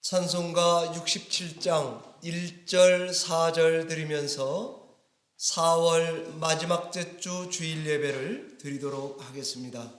찬송가 67장 1절 4절 드리면서 4월 마지막 주 주일 예배를 드리도록 하겠습니다.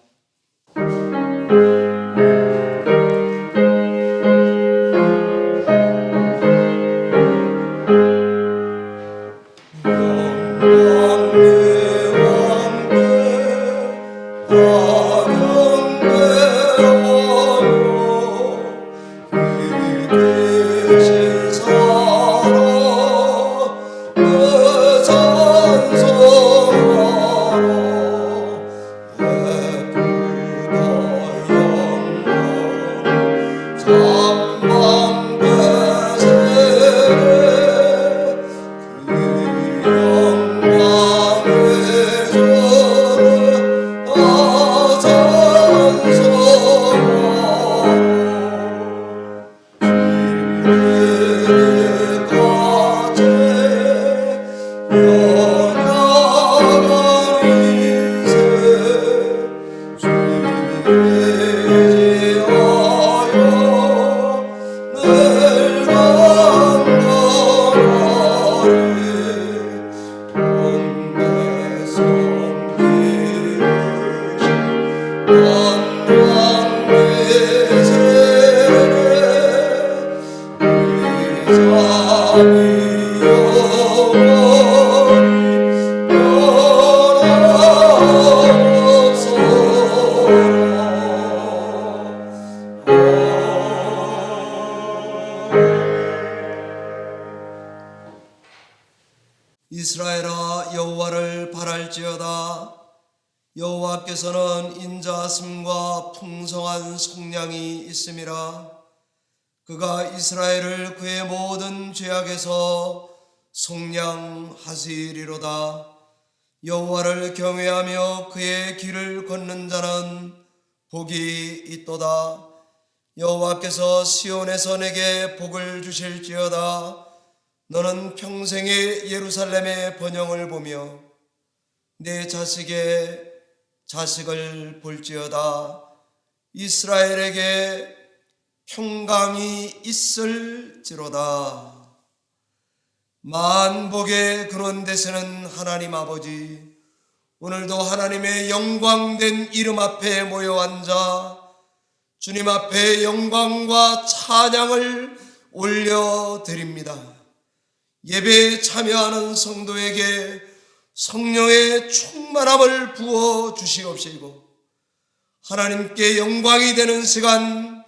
이스라엘아, 여호와를 바랄지어다. 여호와께서는 인자하심과 풍성한 속량이 있음이라. 그가 이스라엘을 그의 모든 죄악에서 속량하시리로다. 여호와를 경외하며 그의 길을 걷는 자는 복이 있도다. 여호와께서 시온에서 내게 복을 주실지어다. 너는 평생에 예루살렘의 번영을 보며 내 자식의 자식을 볼지어다. 이스라엘에게 평강이 있을지로다. 만복의 근원 되시는 하나님 아버지, 오늘도 하나님의 영광된 이름 앞에 모여 앉아 주님 앞에 영광과 찬양을 올려드립니다. 예배에 참여하는 성도에게 성령의 충만함을 부어 주시옵시고, 하나님께 영광이 되는 시간,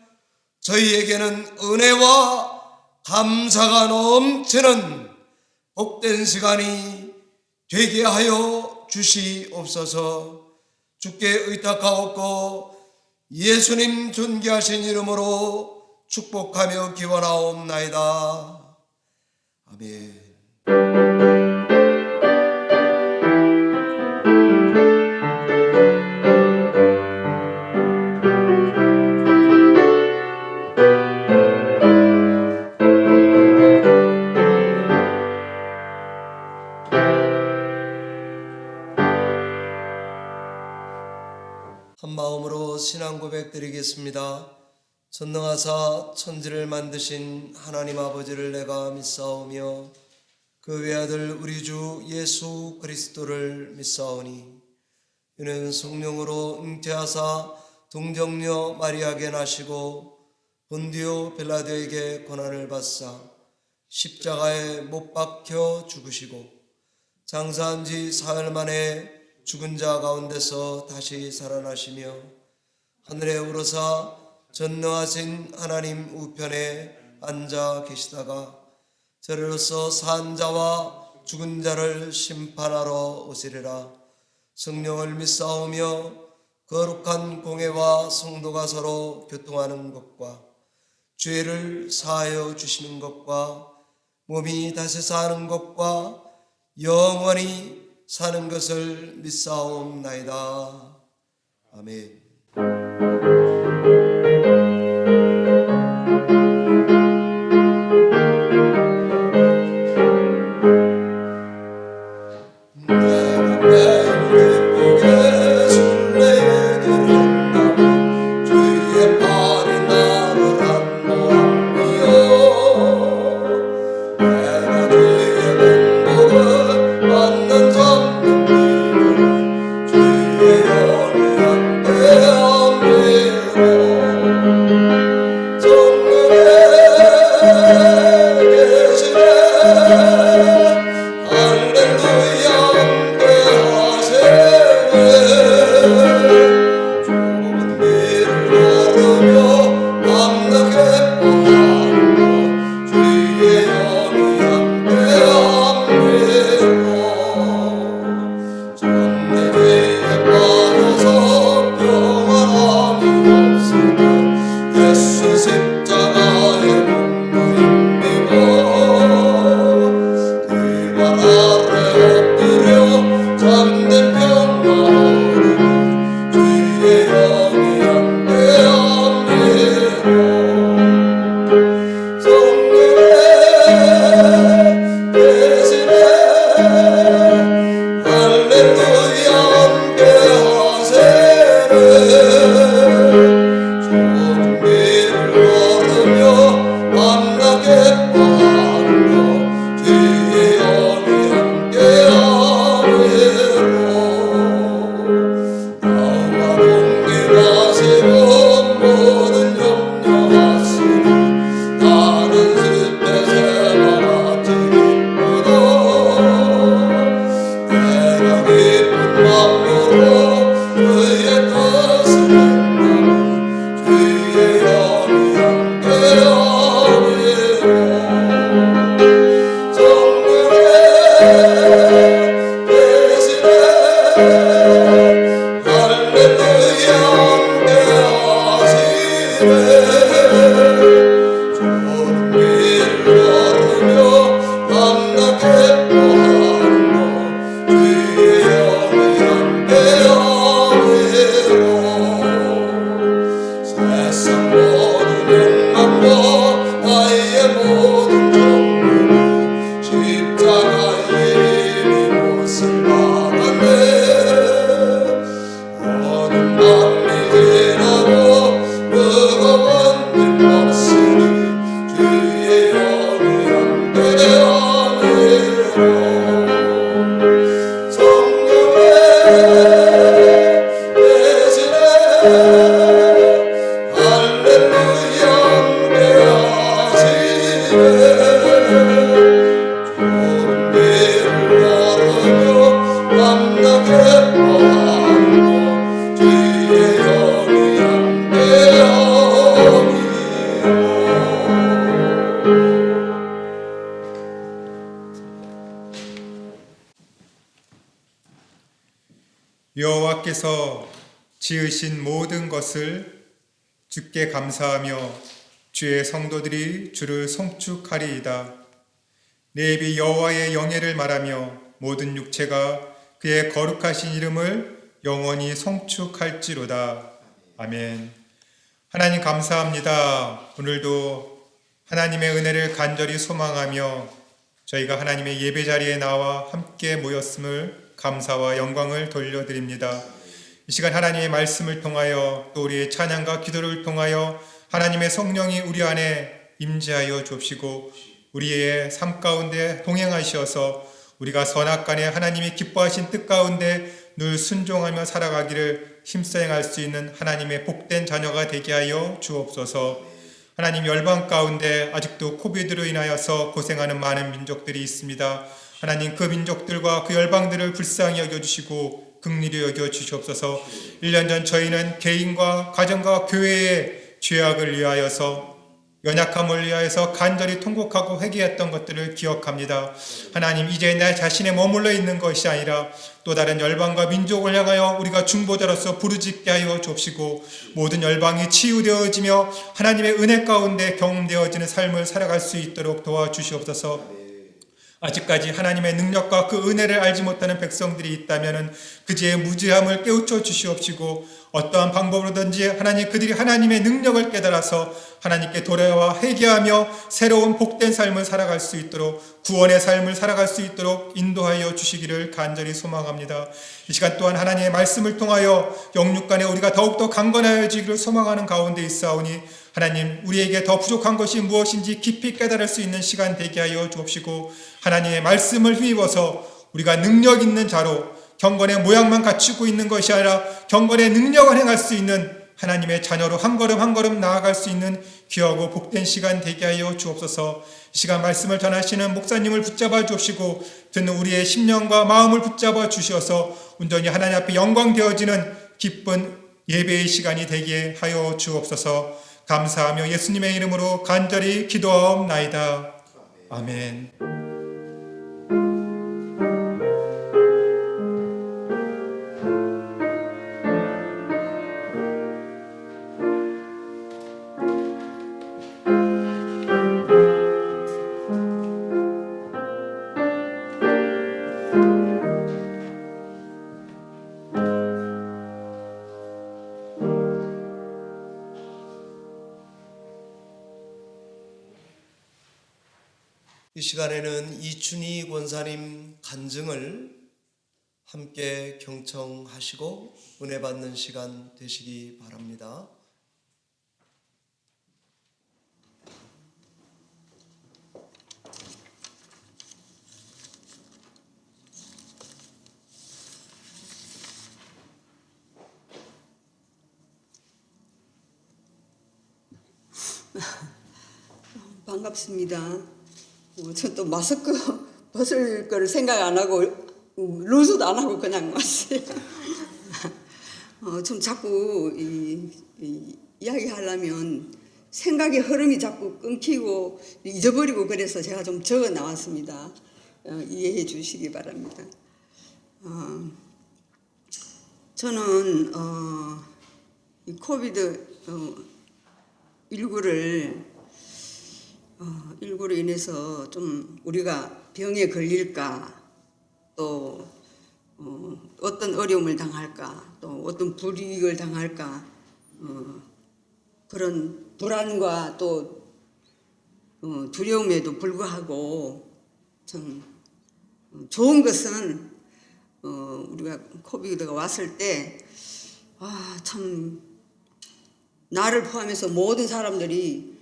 저희에게는 은혜와 감사가 넘치는 복된 시간이 되게 하여 주시옵소서. 주께 의탁하옵고 예수님 존귀하신 이름으로 축복하며 기원하옵나이다. 아멘. 한 마음으로 신앙 고백 드리겠습니다. 전능하사 천지를 만드신 하나님 아버지를 내가 믿사오며 그 외아들 우리 주 예수 그리스도를 믿사오니, 이는 성령으로 잉태하사 동정녀 마리아에게 나시고 본디오 빌라도에게 고난을 받사 십자가에 못 박혀 죽으시고 장사한 지 사흘 만에 죽은 자 가운데서 다시 살아나시며 하늘에 오르사 전능하신 하나님 우편에 앉아 계시다가 저리로서 산 자와 죽은 자를 심판하러 오시리라. 성령을 믿사오며 거룩한 공회와 성도가 서로 교통하는 것과 죄를 사하여 주시는 것과 몸이 다시 사는 것과 영원히 사는 것을 믿사옵나이다. 아멘. 주의 발이 나를 안보하며 여호와께서 지으신 모든 것을 주께 감사하며 주의 성도들이 주를 송축하리이다. 내 입이 여호와의 영예를 말하며 모든 육체가 그의 거룩하신 이름을 영원히 송축할지로다. 아멘. 하나님 감사합니다. 오늘도 하나님의 은혜를 간절히 소망하며 저희가 하나님의 예배 자리에 나와 함께 모였음을 감사와 영광을 돌려드립니다. 이 시간 하나님의 말씀을 통하여 또 우리의 찬양과 기도를 통하여 하나님의 성령이 우리 안에 임재하여 주옵시고 우리의 삶 가운데 동행하셔서 우리가 선악간에 하나님이 기뻐하신 뜻 가운데 늘 순종하며 살아가기를 힘써 행할 수 있는 하나님의 복된 자녀가 되게 하여 주옵소서. 하나님, 열방 가운데 아직도 코비드로 인하여서 고생하는 많은 민족들이 있습니다. 하나님, 그 민족들과 그 열방들을 불쌍히 여겨주시고 긍휼히 여겨주시옵소서. 1년 전 저희는 개인과 가정과 교회의 죄악을 위하여서 연약함을 위하여서 간절히 통곡하고 회개했던 것들을 기억합니다. 하나님, 이제 내 자신에 머물러 있는 것이 아니라 또 다른 열방과 민족을 향하여 우리가 중보자로서 부르짖게 하여 주옵시고 모든 열방이 치유되어지며 하나님의 은혜 가운데 경험되어지는 삶을 살아갈 수 있도록 도와주시옵소서. 아직까지 하나님의 능력과 그 은혜를 알지 못하는 백성들이 있다면 그제의 무지함을 깨우쳐 주시옵시고 어떠한 방법으로든지 하나님 그들이 하나님의 능력을 깨달아서 하나님께 돌아와 회개하며 새로운 복된 삶을 살아갈 수 있도록 구원의 삶을 살아갈 수 있도록 인도하여 주시기를 간절히 소망합니다. 이 시간 또한 하나님의 말씀을 통하여 영육간에 우리가 더욱더 강건하여지기를 소망하는 가운데 있사오니 하나님, 우리에게 더 부족한 것이 무엇인지 깊이 깨달을 수 있는 시간 되게 하여 주옵시고 하나님의 말씀을 힘입어서 우리가 능력 있는 자로 경건의 모양만 갖추고 있는 것이 아니라 경건의 능력을 행할 수 있는 하나님의 자녀로 한 걸음 한 걸음 나아갈 수 있는 귀하고 복된 시간 되게 하여 주옵소서. 이 시간 말씀을 전하시는 목사님을 붙잡아 주옵시고 듣는 우리의 심령과 마음을 붙잡아 주셔서 온전히 하나님 앞에 영광 되어지는 기쁜 예배의 시간이 되게 하여 주옵소서. 감사하며 예수님의 이름으로 간절히 기도하옵나이다. 아멘. 이 시간에는 이춘희 권사님 간증을 함께 경청하시고 은혜 받는 시간 되시기 바랍니다. 반갑습니다. 저 또 마스크 벗을 거를 생각 안 하고 루즈도 안 하고 그냥 왔어요. 좀 자꾸 이야기하려면 생각의 흐름이 자꾸 끊기고 잊어버리고 그래서 제가 좀 적어 나왔습니다. 이해해 주시기 바랍니다. 저는 이 코비드 19로 인해서 좀 우리가 병에 걸릴까, 또 어떤 어려움을 당할까, 또 어떤 불이익을 당할까, 그런 불안과 또 두려움에도 불구하고 참 좋은 것은 우리가 코비드가 왔을 때 참 나를 포함해서 모든 사람들이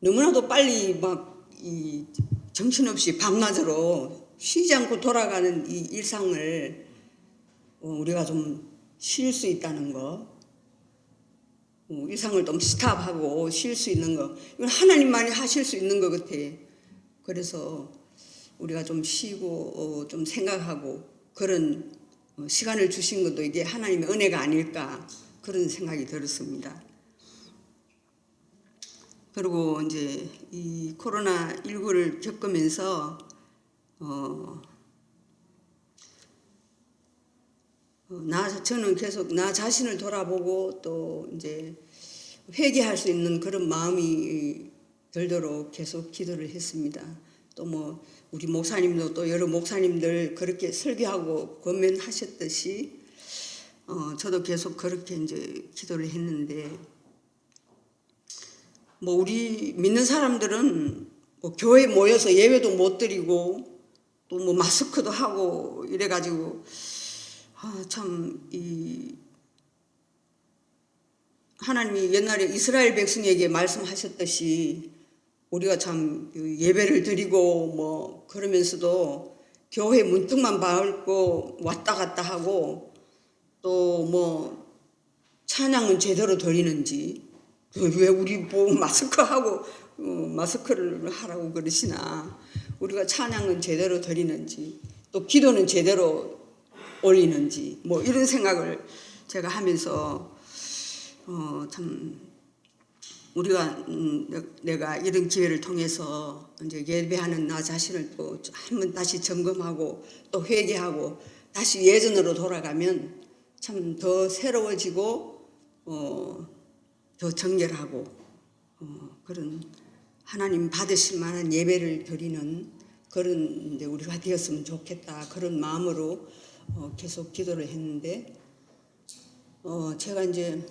너무나도 빨리 막 이 정신없이 밤낮으로 쉬지 않고 돌아가는 이 일상을 우리가 좀 쉴 수 있다는 거, 일상을 좀 스탑하고 쉴 수 있는 거, 이건 하나님만이 하실 수 있는 것 같아. 그래서 우리가 좀 쉬고 좀 생각하고 그런 시간을 주신 것도 이게 하나님의 은혜가 아닐까, 그런 생각이 들었습니다. 그리고 이제 이 코로나19를 겪으면서 저는 계속 나 자신을 돌아보고 또 이제 회개할 수 있는 그런 마음이 들도록 계속 기도를 했습니다. 또 뭐 우리 목사님도 또 여러 목사님들 그렇게 설교하고 권면하셨듯이 저도 계속 그렇게 이제 기도를 했는데, 뭐 우리 믿는 사람들은 뭐 교회 모여서 예배도 못 드리고 또 뭐 마스크도 하고 이래가지고 참 이 하나님이 옛날에 이스라엘 백성에게 말씀하셨듯이 우리가 참 예배를 드리고 뭐 그러면서도 교회 문턱만 밟고 왔다 갔다 하고 또 뭐 찬양은 제대로 드리는지, 왜 우리 뭐 마스크하고 마스크를 하라고 그러시나, 우리가 찬양은 제대로 드리는지 또 기도는 제대로 올리는지 뭐 이런 생각을 제가 하면서 참 우리가 내가 이런 기회를 통해서 이제 예배하는 나 자신을 또 한번 다시 점검하고 또 회개하고 다시 예전으로 돌아가면 참 더 새로워지고 더 정결하고 그런 하나님 받으실 만한 예배를 드리는 그런 이제 우리가 되었으면 좋겠다, 그런 마음으로 계속 기도를 했는데, 제가 이제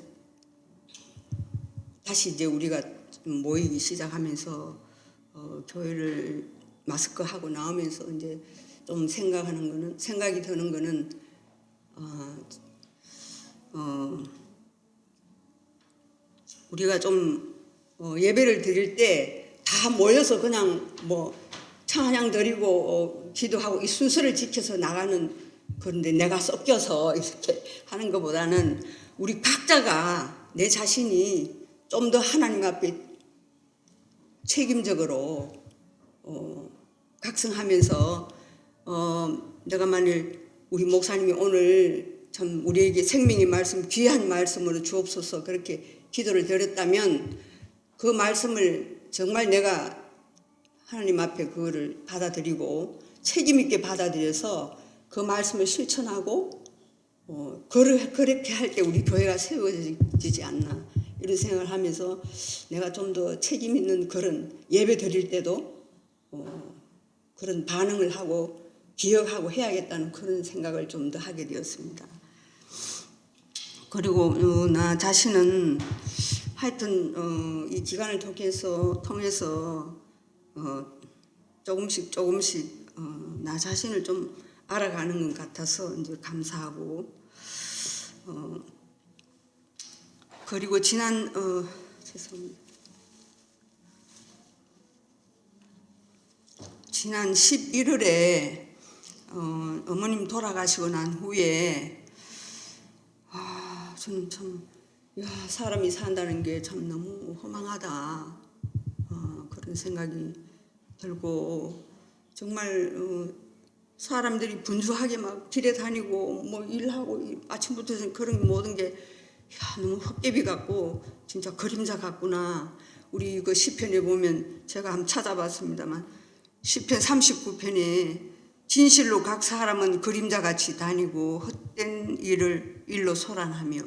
다시 이제 우리가 모이기 시작하면서 교회를 마스크 하고 나오면서 이제 좀 생각이 드는 거는 우리가 좀 예배를 드릴 때 다 모여서 그냥 뭐 찬양 드리고 기도하고 이 순서를 지켜서 나가는, 그런데 내가 섞여서 이렇게 하는 것보다는 우리 각자가 내 자신이 좀 더 하나님 앞에 책임적으로 각성하면서 내가 만일 우리 목사님이 오늘 참 우리에게 생명의 말씀, 귀한 말씀으로 주옵소서 그렇게 기도를 드렸다면 그 말씀을 정말 내가 하나님 앞에 그거를 받아들이고 책임 있게 받아들여서 그 말씀을 실천하고 그렇게 할 때 우리 교회가 세워지지 않나, 이런 생각을 하면서 내가 좀 더 책임 있는 그런 예배 드릴 때도 그런 반응을 하고 기억하고 해야겠다는 그런 생각을 좀 더 하게 되었습니다. 그리고 나 자신은 하여튼 이 기간을 통해서 조금씩 나 자신을 좀 알아가는 것 같아서 이제 감사하고, 그리고 지난 11월에 어머님 돌아가시고 난 후에 저는 참 사람이 산다는 게 참 너무 허망하다, 그런 생각이 들고, 정말 사람들이 분주하게 막 길에 다니고 뭐 일하고 아침부터 그런 모든 게 너무 헛개비 같고 진짜 그림자 같구나. 우리 그 시편에 보면 제가 한번 찾아봤습니다만 시편 39편에 진실로 각 사람은 그림자같이 다니고 헛된 일로 소란하며,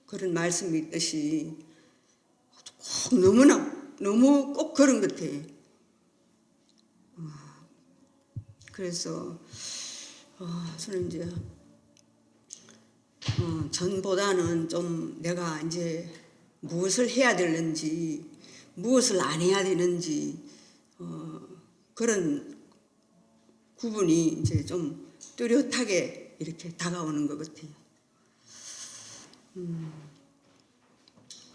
그런 말씀이 있듯이 꼭 너무 꼭 그런 것 같아요. 그래서 저는 이제 전보다는 좀 내가 이제 무엇을 해야 되는지 무엇을 안 해야 되는지 그런 구분이 이제 좀 뚜렷하게 이렇게 다가오는 것 같아요.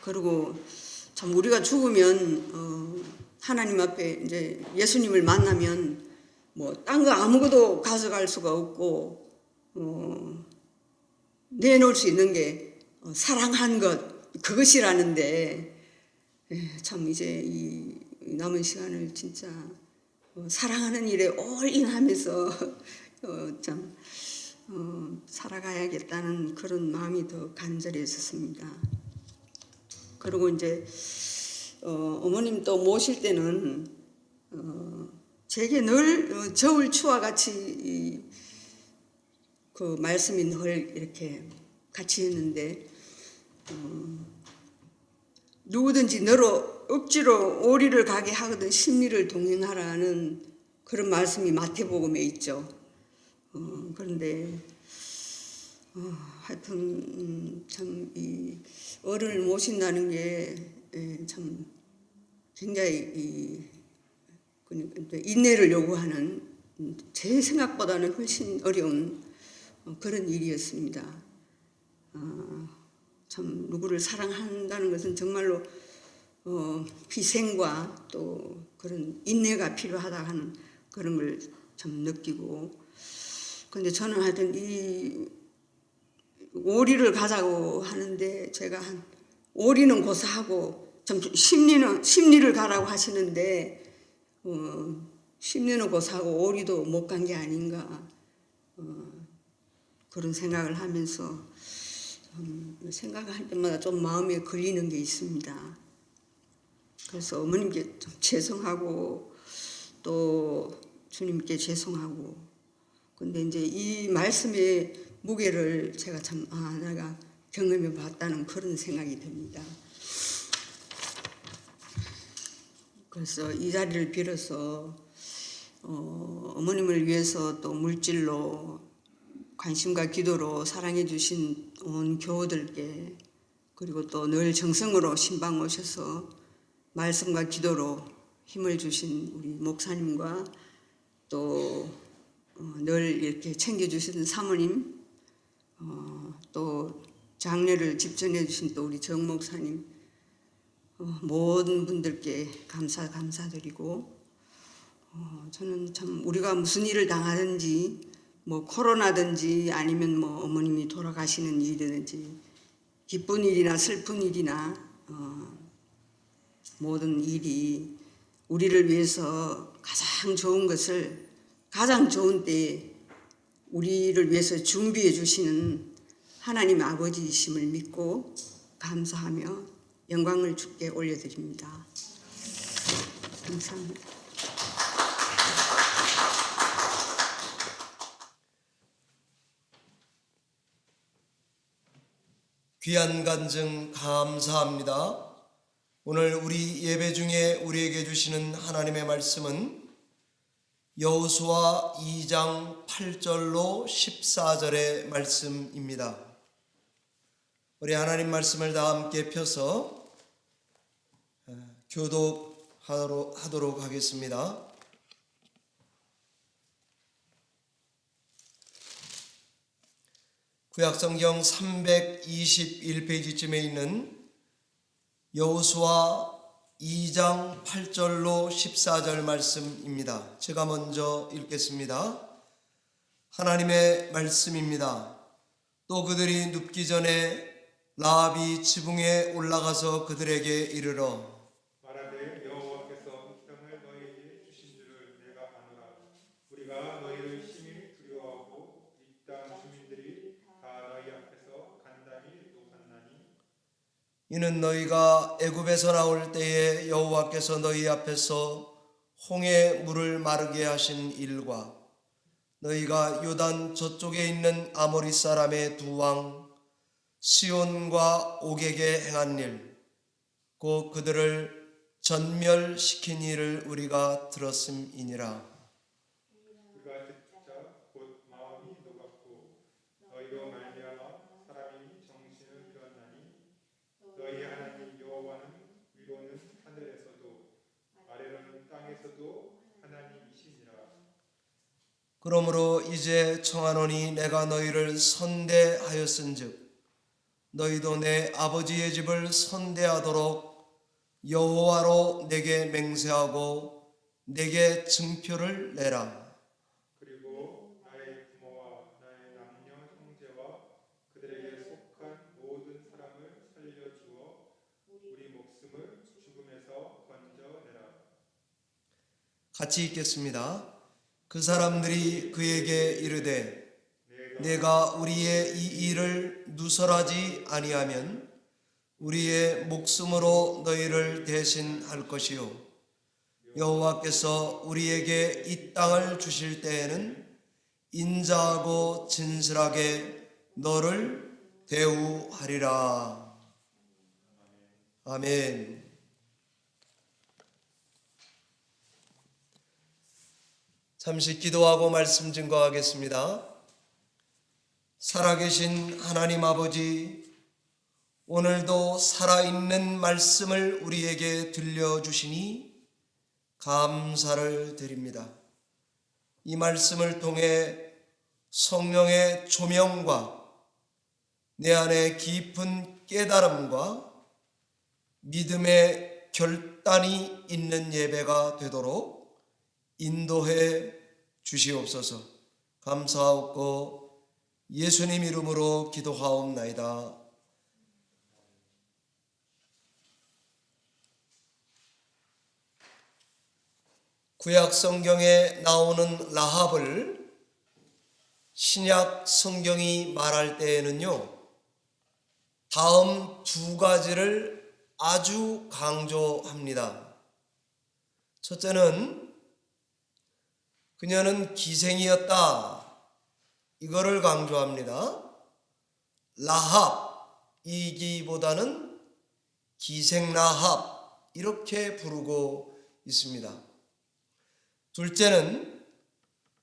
그리고 참 우리가 죽으면 하나님 앞에 이제 예수님을 만나면 뭐 딴 거 아무것도 가져갈 수가 없고 내놓을 수 있는 게 사랑한 것 그것이라는데, 참 이제 이 남은 시간을 진짜 사랑하는 일에 올인하면서 참 살아가야겠다는 그런 마음이 더 간절해졌습니다. 그리고 이제 어머님 또 모실 때는 제게 늘 저울 추와 같이 그 말씀이 늘 이렇게 같이 있는데 누구든지 너로 억지로 오리를 가게 하거든 심리를 동행하라는 그런 말씀이 마태복음에 있죠. 그런데 하여튼 참 이 어른을 모신다는 게 참 굉장히 인내를 요구하는 제 생각보다는 훨씬 어려운 그런 일이었습니다. 참 누구를 사랑한다는 것은 정말로 희생과 또 그런 인내가 필요하다 하는 그런 걸 참 느끼고, 근데 저는 하여튼 이 오리를 가자고 하는데 제가 한 오리는 고사하고 참 심리를 가라고 하시는데 심리는 고사하고 오리도 못 간 게 아닌가 그런 생각을 하면서 생각할 때마다 좀 마음에 걸리는 게 있습니다. 그래서 어머님께 좀 죄송하고 또 주님께 죄송하고, 근데 이제 이 말씀의 무게를 제가 참 내가 경험해 봤다는 그런 생각이 듭니다. 그래서 이 자리를 빌어서 어머님을 위해서 또 물질로 관심과 기도로 사랑해 주신 온 교우들께, 그리고 또 늘 정성으로 신방 오셔서 말씀과 기도로 힘을 주신 우리 목사님과 또 늘 이렇게 챙겨주시는 사모님, 또 장례를 집전해 주신 또 우리 정 목사님, 모든 분들께 감사드리고, 저는 참 우리가 무슨 일을 당하든지 뭐 코로나든지 아니면 뭐 어머님이 돌아가시는 일이든지 기쁜 일이나 슬픈 일이나 모든 일이 우리를 위해서 가장 좋은 것을 가장 좋은 때에 우리를 위해서 준비해 주시는 하나님 아버지이심을 믿고 감사하며 영광을 주께 올려드립니다. 감사합니다. 귀한 간증 감사합니다. 오늘 우리 예배 중에 우리에게 주시는 하나님의 말씀은 여호수아 2장 8절로 14절의 말씀입니다. 우리 하나님 말씀을 다 함께 펴서 교독하도록 하겠습니다. 구약성경 321페이지쯤에 있는 여호수아 2장 8절로 14절 말씀입니다. 제가 먼저 읽겠습니다. 하나님의 말씀입니다. 또 그들이 눕기 전에 라합이 지붕에 올라가서 그들에게 이르러 말하되 여호와께서 이 땅을 너희에게 주신 줄을 내가 아노라. 우리가 너희를 심히 두려워하고 이 땅 주민들이 다 너희 앞에서 간담이 높았나니 이는 너희가 애굽에서 나올 때에 여호와께서 너희 앞에서 홍해 물을 마르게 하신 일과 너희가 요단 저쪽에 있는 아모리 사람의 두 왕 시온과 옥에게 행한 일, 곧 그들을 전멸시킨 일을 우리가 들었음이니라. 우리가 듣자 곧 마음이 녹았고 너희로 말미암아 사람이 정신을 잃었나니 너희 하나님 여호와는 위로는 하늘에서도 아래로는 땅에서도 하나님이시니라. 그러므로 이제 청하노니 내가 너희를 선대하였은즉 너희도 내 아버지의 집을 선대하도록 여호와로 내게 맹세하고 내게 증표를 내라. 그리고 나의 부모와 나의 남녀 형제와 그들에게 속한 모든 사람을 살려주어 우리 목숨을 죽음에서 건져내라. 같이 읽겠습니다. 그 사람들이 그에게 이르되 내가 우리의 이 일을 누설하지 아니하면 우리의 목숨으로 너희를 대신할 것이요 여호와께서 우리에게 이 땅을 주실 때에는 인자하고 진실하게 너를 대우하리라. 아멘. 잠시 기도하고 말씀 증거하겠습니다. 살아계신 하나님 아버지, 오늘도 살아있는 말씀을 우리에게 들려주시니 감사를 드립니다. 이 말씀을 통해 성령의 조명과 내 안에 깊은 깨달음과 믿음의 결단이 있는 예배가 되도록 인도해 주시옵소서. 감사하옵고 예수님 이름으로 기도하옵나이다. 구약 성경에 나오는 라합을 신약 성경이 말할 때에는요, 다음 두 가지를 아주 강조합니다. 첫째는 그녀는 기생이었다, 이거를 강조합니다. 라합이기보다는 기생라합 이렇게 부르고 있습니다. 둘째는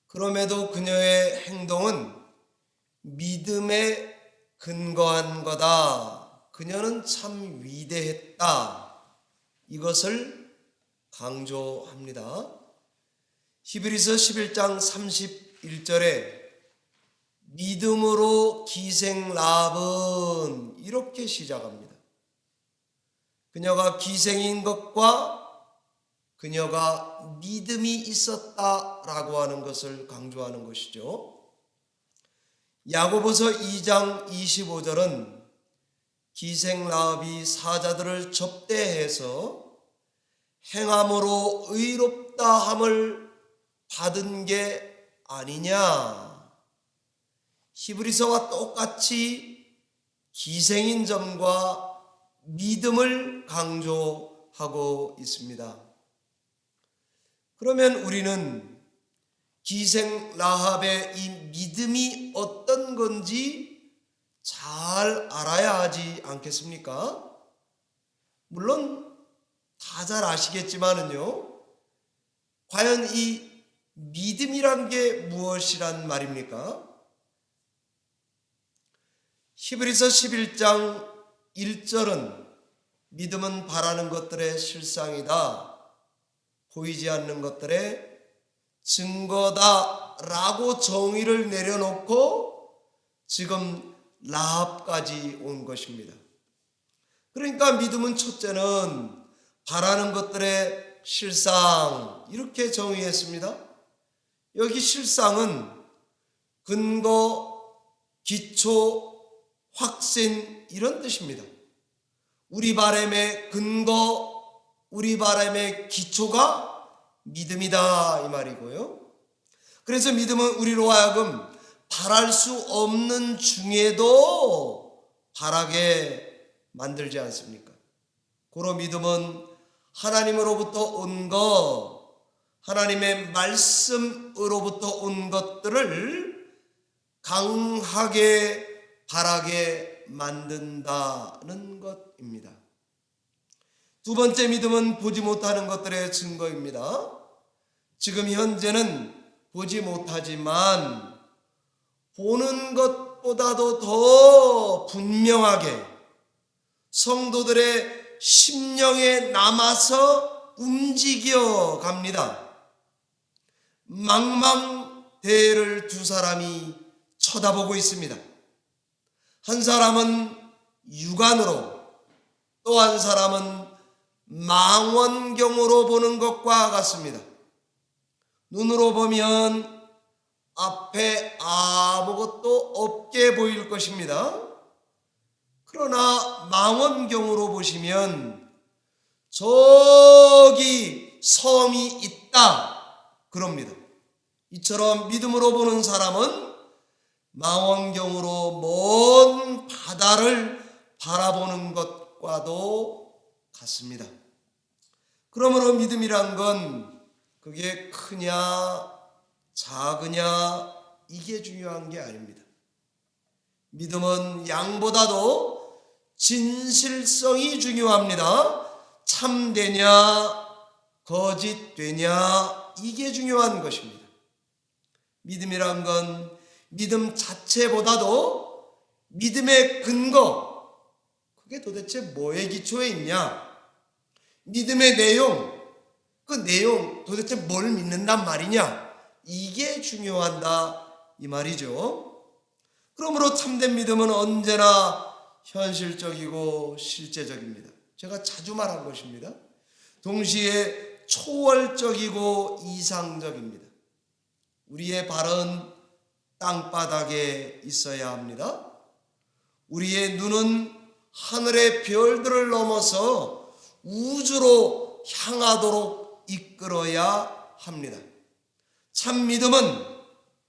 그럼에도 그녀의 행동은 믿음에 근거한 거다. 그녀는 참 위대했다. 이것을 강조합니다. 히브리서 11장 31절에 믿음으로 기생 라합은 이렇게 시작합니다. 그녀가 기생인 것과 그녀가 믿음이 있었다라고 하는 것을 강조하는 것이죠. 야고보서 2장 25절은 기생 라합이 사자들을 접대해서 행함으로 의롭다 함을 받은 게 아니냐. 히브리서와 똑같이 기생인 점과 믿음을 강조하고 있습니다. 그러면 우리는 기생 라합의 이 믿음이 어떤 건지 잘 알아야 하지 않겠습니까? 물론 다 잘 아시겠지만은요, 과연 이 믿음이란 게 무엇이란 말입니까? 히브리서 11장 1절은 믿음은 바라는 것들의 실상이다, 보이지 않는 것들의 증거다라고 정의를 내려놓고 지금 라합까지 온 것입니다. 그러니까 믿음은 첫째는 바라는 것들의 실상, 이렇게 정의했습니다. 여기 실상은 근거, 기초, 확신 이런 뜻입니다. 우리 바람의 근거, 우리 바람의 기초가 믿음이다 이 말이고요. 그래서 믿음은 우리로 하여금 바랄 수 없는 중에도 바라게 만들지 않습니까? 고로 믿음은 하나님으로부터 온 것, 하나님의 말씀으로부터 온 것들을 강하게 바라게 만든다는 것입니다. 두 번째 믿음은 보지 못하는 것들의 증거입니다. 지금 현재는 보지 못하지만 보는 것보다도 더 분명하게 성도들의 심령에 남아서 움직여 갑니다. 망망대해를 두 사람이 쳐다보고 있습니다. 한 사람은 육안으로, 또 한 사람은 망원경으로 보는 것과 같습니다. 눈으로 보면 앞에 아무것도 없게 보일 것입니다. 그러나 망원경으로 보시면 저기 섬이 있다 그럽니다. 이처럼 믿음으로 보는 사람은 망원경으로 먼 바다를 바라보는 것과도 같습니다. 그러므로 믿음이란 건 그게 크냐 작으냐 이게 중요한 게 아닙니다. 믿음은 양보다도 진실성이 중요합니다. 참되냐 거짓되냐 이게 중요한 것입니다. 믿음이란 건 믿음 자체보다도 믿음의 근거, 그게 도대체 뭐에 기초해 있냐? 믿음의 내용, 그 내용 도대체 뭘 믿는단 말이냐? 이게 중요하다 이 말이죠. 그러므로 참된 믿음은 언제나 현실적이고 실제적입니다. 제가 자주 말한 것입니다. 동시에 초월적이고 이상적입니다. 우리의 발은 땅바닥에 있어야 합니다. 우리의 눈은 하늘의 별들을 넘어서 우주로 향하도록 이끌어야 합니다. 참 믿음은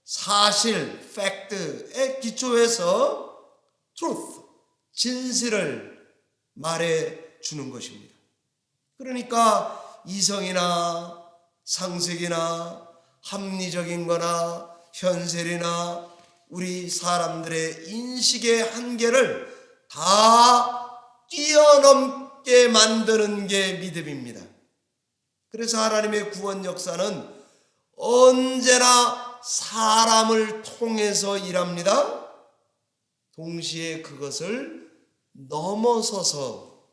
사실, 팩트에 기초해서 truth, 진실을 말해주는 것입니다. 그러니까 이성이나 상식이나 합리적인 거나 현실이나 우리 사람들의 인식의 한계를 다 뛰어넘게 만드는 게 믿음입니다. 그래서 하나님의 구원 역사는 언제나 사람을 통해서 일합니다. 동시에 그것을 넘어서서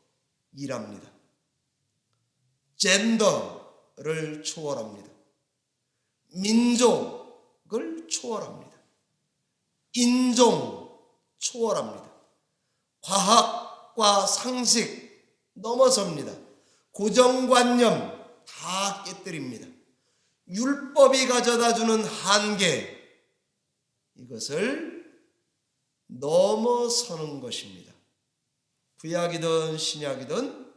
일합니다. 젠더를 초월합니다. 민족을 초월합니다. 인종 초월합니다. 과학과 상식 넘어섭니다. 고정관념 다 깨뜨립니다. 율법이 가져다주는 한계, 이것을 넘어서는 것입니다. 구약이든 신약이든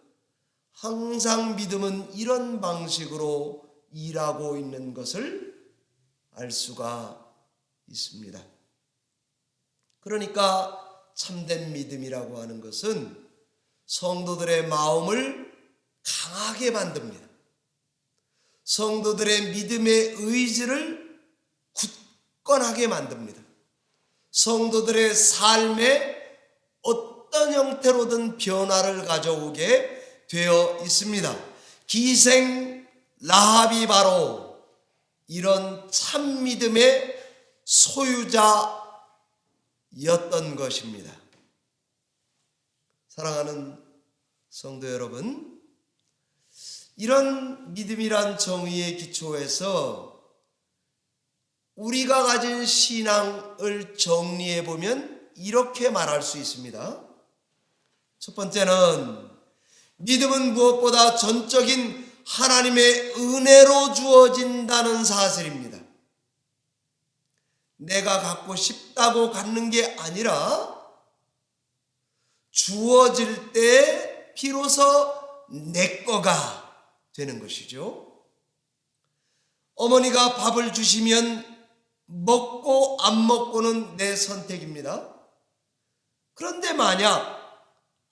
항상 믿음은 이런 방식으로 일하고 있는 것을 알 수가 있습니다. 그러니까 참된 믿음이라고 하는 것은 성도들의 마음을 강하게 만듭니다. 성도들의 믿음의 의지를 굳건하게 만듭니다. 성도들의 삶에 어떤 형태로든 변화를 가져오게 되어 있습니다. 기생 라합이 바로 이런 참 믿음의 소유자였던 것입니다. 사랑하는 성도 여러분, 이런 믿음이란 정의의 기초에서 우리가 가진 신앙을 정리해 보면 이렇게 말할 수 있습니다. 첫 번째는 믿음은 무엇보다 전적인 하나님의 은혜로 주어진다는 사실입니다. 내가 갖고 싶다고 갖는 게 아니라 주어질 때 비로소 내 거가 되는 것이죠. 어머니가 밥을 주시면 먹고 안 먹고는 내 선택입니다. 그런데 만약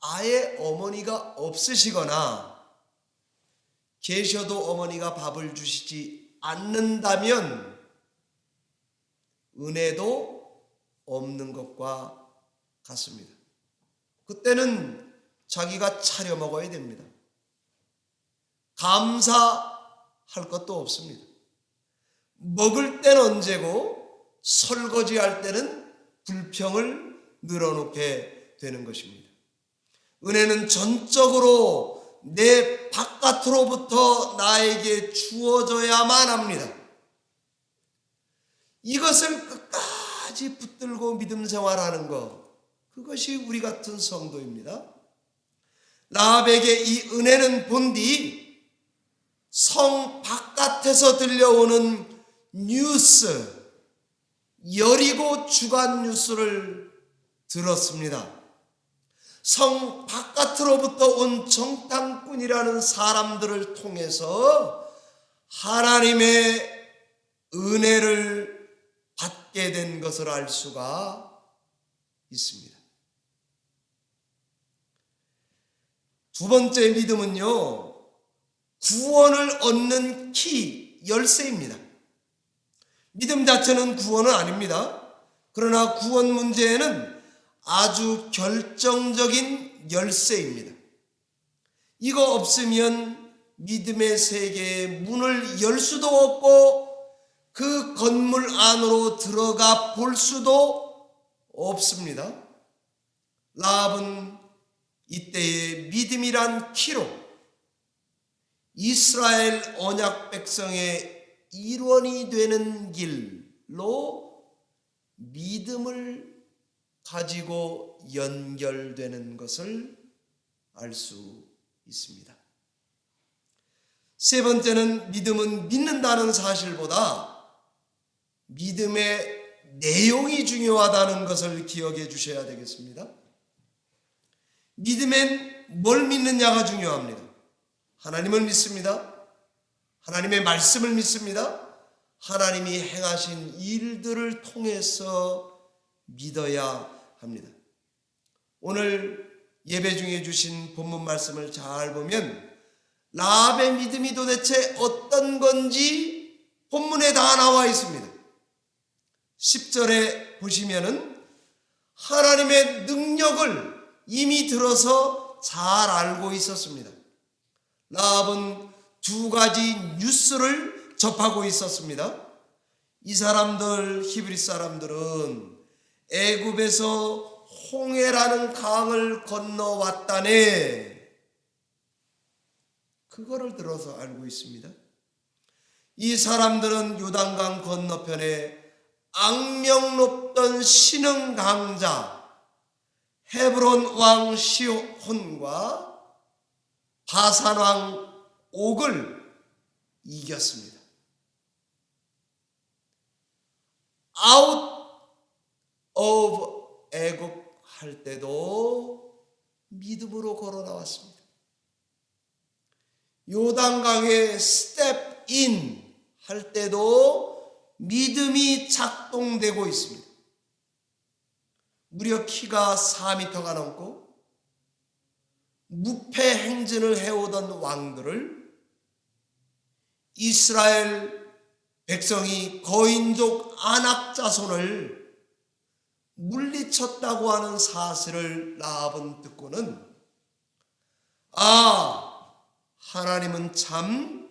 아예 어머니가 없으시거나 계셔도 어머니가 밥을 주시지 않는다면 은혜도 없는 것과 같습니다. 그때는 자기가 차려 먹어야 됩니다. 감사할 것도 없습니다. 먹을 때는 언제고 설거지할 때는 불평을 늘어놓게 되는 것입니다. 은혜는 전적으로 내 바깥으로부터 나에게 주어져야만 합니다. 이것을 끝까지 붙들고 믿음 생활하는 것, 그것이 우리 같은 성도입니다. 라합에게 이 은혜는 본디 성 바깥에서 들려오는 뉴스, 여리고 주간 뉴스를 들었습니다. 성 바깥으로부터 온 정탐꾼이라는 사람들을 통해서 하나님의 은혜를 받게 된 것을 알 수가 있습니다. 두 번째 믿음은요, 구원을 얻는 키, 열쇠입니다. 믿음 자체는 구원은 아닙니다. 그러나 구원 문제에는 아주 결정적인 열쇠입니다. 이거 없으면 믿음의 세계의 문을 열 수도 없고 그 건물 안으로 들어가 볼 수도 없습니다. 라합은 이때의 믿음이란 키로 이스라엘 언약 백성의 일원이 되는 길로 믿음을 가지고 연결되는 것을 알 수 있습니다. 세 번째는 믿음은 믿는다는 사실보다 믿음의 내용이 중요하다는 것을 기억해 주셔야 되겠습니다. 믿음엔 뭘 믿느냐가 중요합니다. 하나님을 믿습니다. 하나님의 말씀을 믿습니다. 하나님이 행하신 일들을 통해서 믿어야 합니다. 오늘 예배 중에 주신 본문 말씀을 잘 보면 라합의 믿음이 도대체 어떤 건지 본문에 다 나와 있습니다. 10절에 보시면은 하나님의 능력을 이미 들어서 잘 알고 있었습니다. 라합은 두 가지 뉴스를 접하고 있었습니다. 이 사람들, 히브리 사람들은 애굽에서 홍해라는 강을 건너왔다네. 그거를 들어서 알고 있습니다. 이 사람들은 요단강 건너편에 악명 높던 신흥 강자 헤브론 왕 시혼과 바산 왕 옥을 이겼습니다. Out of 애굽 할 때도 믿음으로 걸어 나왔습니다. 요단강에 step in 할 때도 믿음이 작동되고 있습니다. 무려 키가 4m가 넘고 무패 행진을 해오던 왕들을 이스라엘 백성이 거인족 아낙 자손을 물리쳤다고 하는 사실을 라합은 듣고는 하나님은 참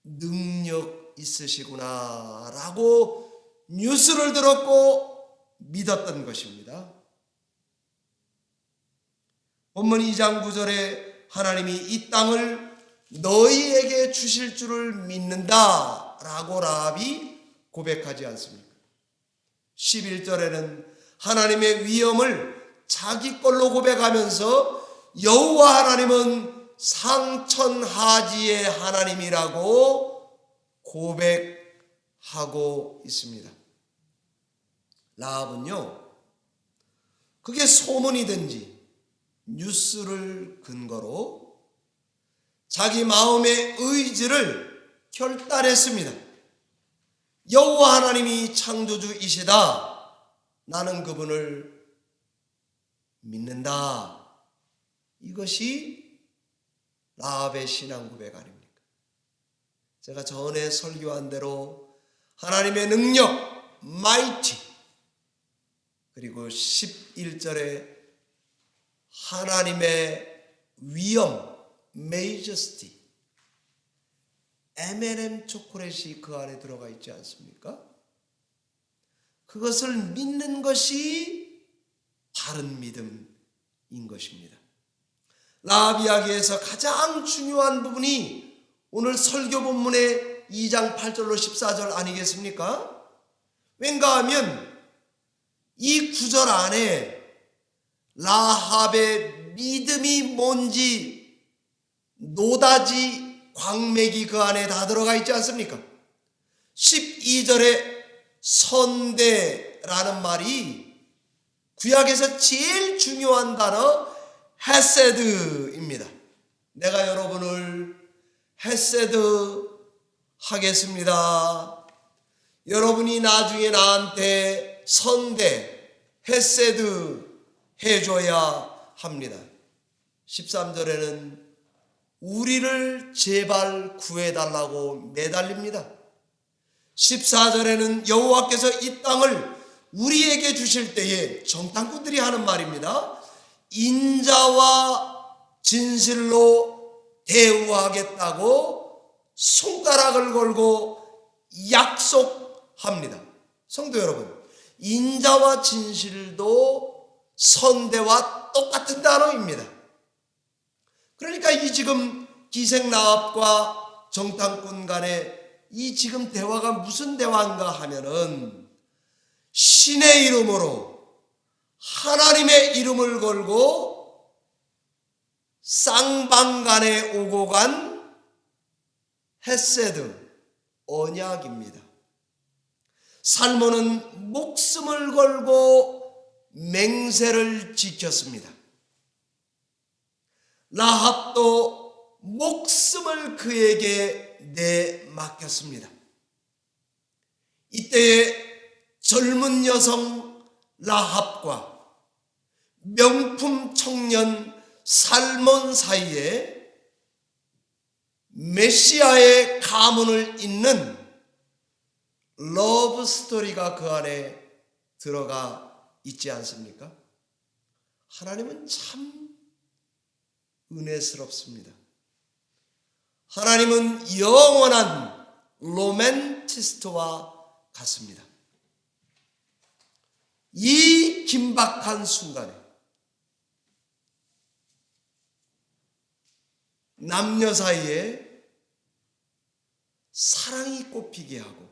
능력 있으시구나 라고 뉴스를 들었고 믿었던 것입니다. 본문 2장 9절에 하나님이 이 땅을 너희에게 주실 줄을 믿는다 라고 라합이 고백하지 않습니까? 11절에는 하나님의 위엄을 자기 걸로 고백하면서 여호와 하나님은 상천하지의 하나님이라고 고백하고 있습니다. 라합은요, 그게 소문이든지 뉴스를 근거로 자기 마음의 의지를 결단했습니다. 여호와 하나님이 창조주이시다. 나는 그분을 믿는다. 이것이 라합의 신앙 고백 아닙니까? 제가 전에 설교한 대로 하나님의 능력, 마이티, 그리고 11절에 하나님의 위엄, 메이저스티, M&M 초콜릿이 그 안에 들어가 있지 않습니까? 그것을 믿는 것이 바른 믿음인 것입니다. 라합 이야기에서 가장 중요한 부분이 오늘 설교 본문의 2장 8절로 14절 아니겠습니까? 왠가 하면 이 구절 안에 라합의 믿음이 뭔지 노다지 광맥이 그 안에 다 들어가 있지 않습니까? 12절에 선대라는 말이 구약에서 제일 중요한 단어 헤세드입니다. 내가 여러분을 헤세드 하겠습니다. 여러분이 나중에 나한테 선대, 헤세드 해줘야 합니다. 13절에는 우리를 제발 구해달라고 매달립니다. 14절에는 여호와께서 이 땅을 우리에게 주실 때에 정탐꾼들이 하는 말입니다. 인자와 진실로 대우하겠다고 손가락을 걸고 약속합니다. 성도 여러분, 인자와 진실도 선대와 똑같은 단어입니다. 그러니까 이 지금 기생라합과 정탐꾼 간의 이 지금 대화가 무슨 대화인가 하면은 신의 이름으로 하나님의 이름을 걸고 쌍방간에 오고 간 헤세드 언약입니다. 살몬은 목숨을 걸고 맹세를 지켰습니다. 라합도 목숨을 그에게 내맡겼습니다. 이때에 젊은 여성 라합과 명품 청년 살몬 사이에 메시아의 가문을 잇는 러브 스토리가 그 안에 들어가 있지 않습니까? 하나님은 참 은혜스럽습니다. 하나님은 영원한 로맨티스트와 같습니다. 이 긴박한 순간에 남녀 사이에 사랑이 꽃피게 하고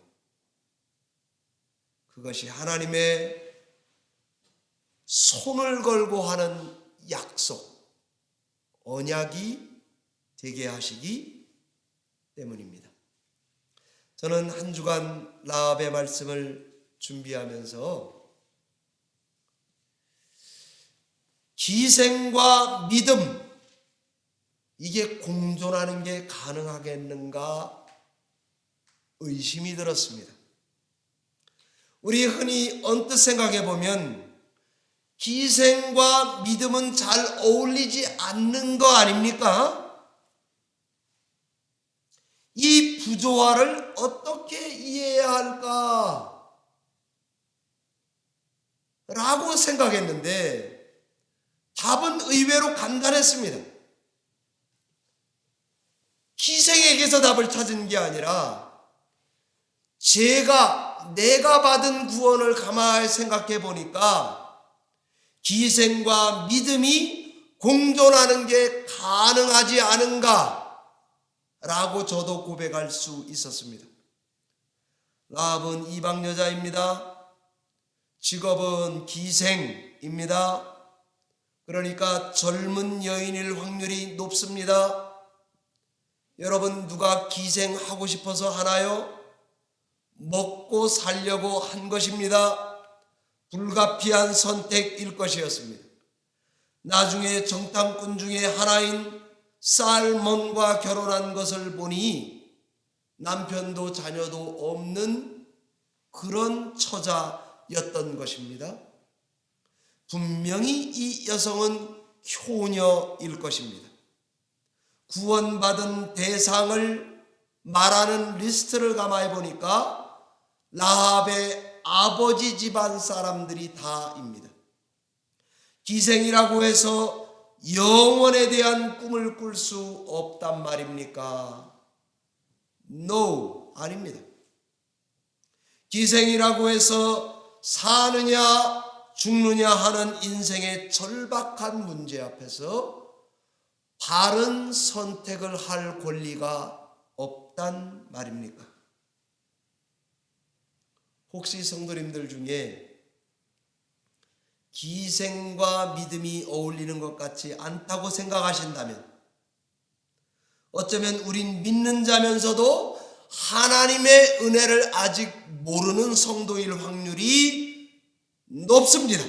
그것이 하나님의 손을 걸고 하는 약속, 언약이 되게 하시기 때문입니다. 저는 한 주간 라합의 말씀을 준비하면서 기생과 믿음, 이게 공존하는 게 가능하겠는가 의심이 들었습니다. 우리 흔히 언뜻 생각해 보면 기생과 믿음은 잘 어울리지 않는 거 아닙니까? 이 부조화를 어떻게 이해해야 할까? 라고 생각했는데 답은 의외로 간단했습니다. 기생에게서 답을 찾은 게 아니라 내가 받은 구원을 가만히 생각해 보니까 기생과 믿음이 공존하는 게 가능하지 않은가 라고 저도 고백할 수 있었습니다. 라합은 이방 여자입니다. 직업은 기생입니다. 그러니까 젊은 여인일 확률이 높습니다. 여러분, 누가 기생하고 싶어서 하나요? 먹고 살려고 한 것입니다. 불가피한 선택일 것이었습니다. 나중에 정탐꾼 중에 하나인 살몬과 결혼한 것을 보니 남편도 자녀도 없는 그런 처자였던 것입니다. 분명히 이 여성은 효녀일 것입니다. 구원받은 대상을 말하는 리스트를 가만히 보니까 라합의 아버지 집안 사람들이 다입니다. 기생이라고 해서 영원에 대한 꿈을 꿀 수 없단 말입니까? No, 아닙니다. 기생이라고 해서 사느냐 죽느냐 하는 인생의 절박한 문제 앞에서 바른 선택을 할 권리가 없단 말입니까? 혹시 성도님들 중에 기생과 믿음이 어울리는 것 같지 않다고 생각하신다면, 어쩌면 우린 믿는 자면서도 하나님의 은혜를 아직 모르는 성도일 확률이 높습니다.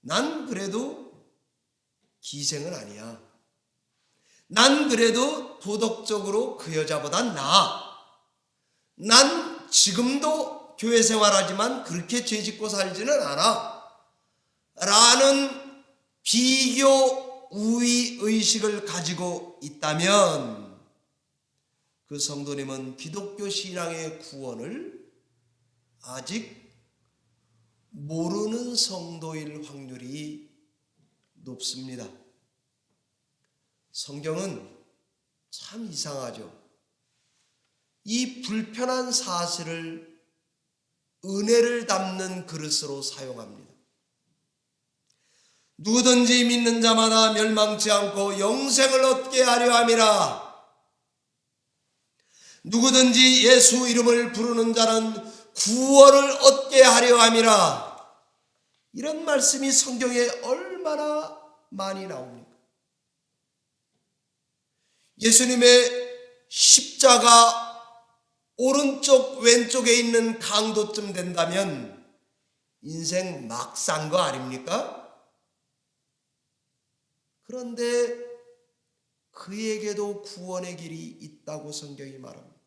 난 그래도 기생은 아니야. 난 그래도 도덕적으로 그 여자보단 나아. 난 지금도 교회 생활하지만 그렇게 죄짓고 살지는 않아. 라는 비교 우위 의식을 가지고 있다면 그 성도님은 기독교 신앙의 구원을 아직 모르는 성도일 확률이 높습니다. 성경은 참 이상하죠. 이 불편한 사실을 은혜를 담는 그릇으로 사용합니다. 누구든지 믿는 자마다 멸망치 않고 영생을 얻게 하려 함이라. 누구든지 예수 이름을 부르는 자는 구원을 얻게 하려 함이라. 이런 말씀이 성경에 얼마나 많이 나옵니까? 예수님의 십자가 오른쪽 왼쪽에 있는 강도쯤 된다면 인생 막 산 거 아닙니까? 그런데 그에게도 구원의 길이 있다고 성경이 말합니다.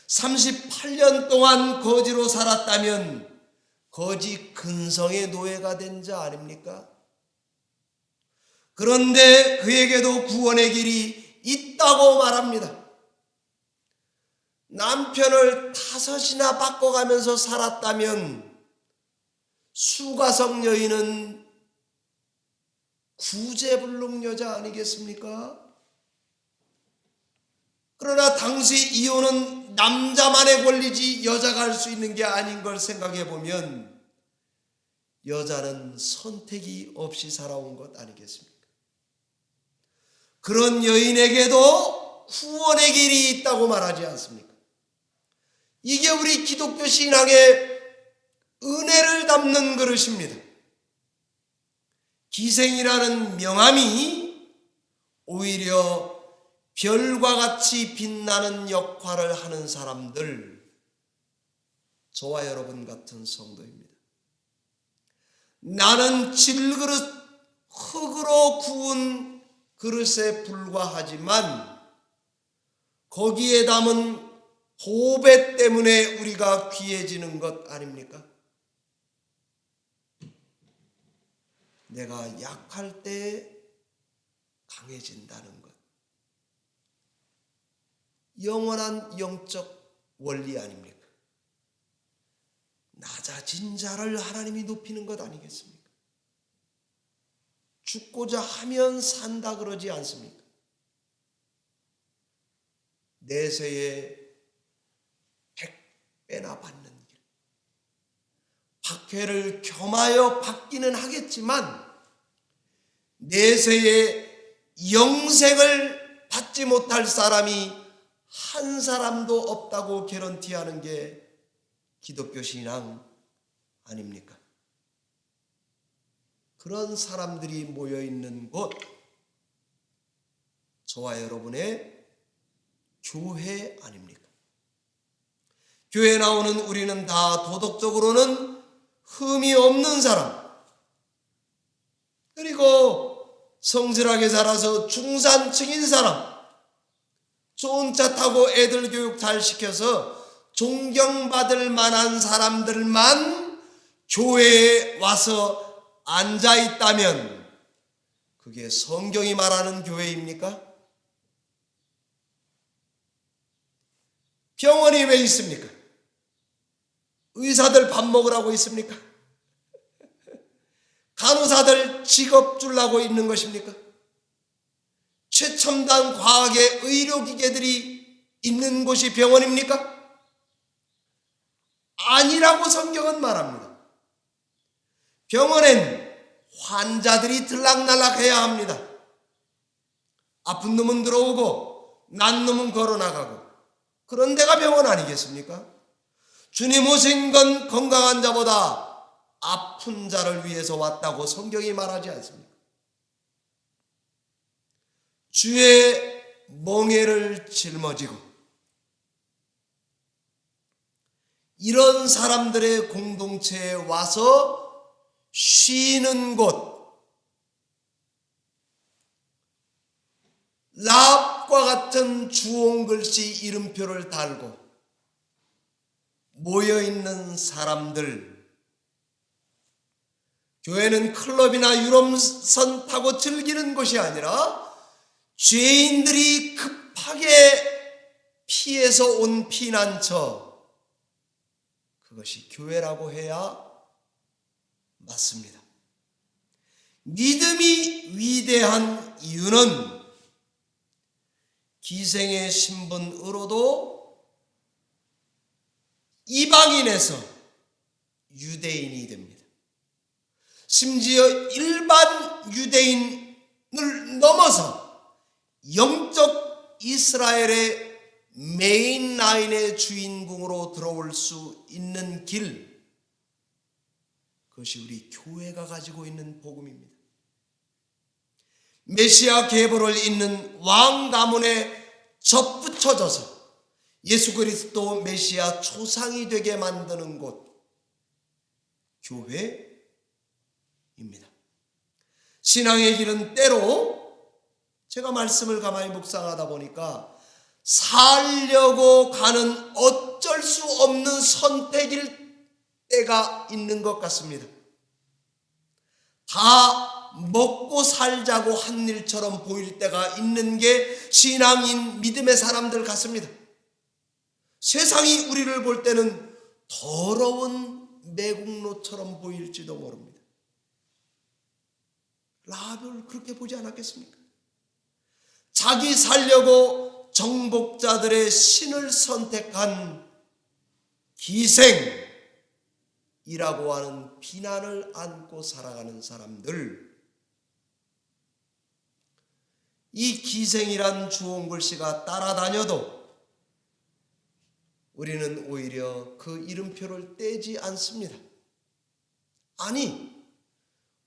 38년 동안 거지로 살았다면 거지 근성의 노예가 된 자 아닙니까? 그런데 그에게도 구원의 길이 있다고 말합니다. 남편을 5이나 바꿔가면서 살았다면 수가성 여인은 구제불능 여자 아니겠습니까? 그러나 당시 이혼은 남자만의 권리지 여자가 할 수 있는 게 아닌 걸 생각해 보면 여자는 선택이 없이 살아온 것 아니겠습니까? 그런 여인에게도 구원의 길이 있다고 말하지 않습니까? 이게 우리 기독교 신앙의 은혜를 담는 그릇입니다. 기생이라는 명함이 오히려 별과 같이 빛나는 역할을 하는 사람들, 저와 여러분 같은 성도입니다. 나는 질그릇, 흙으로 구운 그릇에 불과하지만 거기에 담은 보배 때문에 우리가 귀해지는 것 아닙니까? 내가 약할 때 강해진다는 것. 영원한 영적 원리 아닙니까? 낮아진 자를 하나님이 높이는 것 아니겠습니까? 죽고자 하면 산다 그러지 않습니까? 내세에 100배나 받는 길. 박해를 겸하여 받기는 하겠지만 내세에 영생을 받지 못할 사람이 한 사람도 없다고 개런티하는 게 기독교 신앙 아닙니까? 그런 사람들이 모여있는 곳, 저와 여러분의 교회 아닙니까? 교회에 나오는 우리는 다 도덕적으로는 흠이 없는 사람, 그리고 성실하게 살아서 중산층인 사람, 좋은 차 타고 애들 교육 잘 시켜서 존경받을 만한 사람들만 교회에 와서 앉아 있다면 그게 성경이 말하는 교회입니까? 병원이 왜 있습니까? 의사들 밥 먹으라고 있습니까? 간호사들 직업 주려고 있는 것입니까? 최첨단 과학의 의료기계들이 있는 곳이 병원입니까? 아니라고 성경은 말합니다. 병원엔 환자들이 들락날락해야 합니다. 아픈 놈은 들어오고 난 놈은 걸어나가고, 그런 데가 병원 아니겠습니까? 주님 오신 건 건강한 자보다 아픈 자를 위해서 왔다고 성경이 말하지 않습니까? 주의 멍에를 짊어지고 이런 사람들의 공동체에 와서 쉬는 곳, 라합과 같은 주홍글씨 이름표를 달고 모여있는 사람들, 교회는 클럽이나 유람선 타고 즐기는 곳이 아니라 죄인들이 급하게 피에서 온 피난처, 그것이 교회라고 해야 맞습니다. 믿음이 위대한 이유는 기생의 신분으로도 이방인에서 유대인이 됩니다. 심지어 일반 유대인을 넘어서 영적 이스라엘의 메인 라인의 주인공으로 들어올 수 있는 길, 그것이 우리 교회가 가지고 있는 복음입니다. 메시아 계보를 잇는 왕 가문에 접붙여져서 예수 그리스도 메시아 초상이 되게 만드는 곳, 교회입니다. 신앙의 길은 때로 제가 말씀을 가만히 묵상하다 보니까 살려고 가는 어쩔 수 없는 선택일 때가 있는 것 같습니다. 다 먹고 살자고 한 일처럼 보일 때가 있는 게 신앙인 믿음의 사람들 같습니다. 세상이 우리를 볼 때는 더러운 매국노처럼 보일지도 모릅니다. 라합을 그렇게 보지 않았겠습니까? 자기 살려고 정복자들의 신을 선택한 기생이라고 하는 비난을 안고 살아가는 사람들, 이 기생이란 주홍 글씨가 따라다녀도 우리는 오히려 그 이름표를 떼지 않습니다. 아니,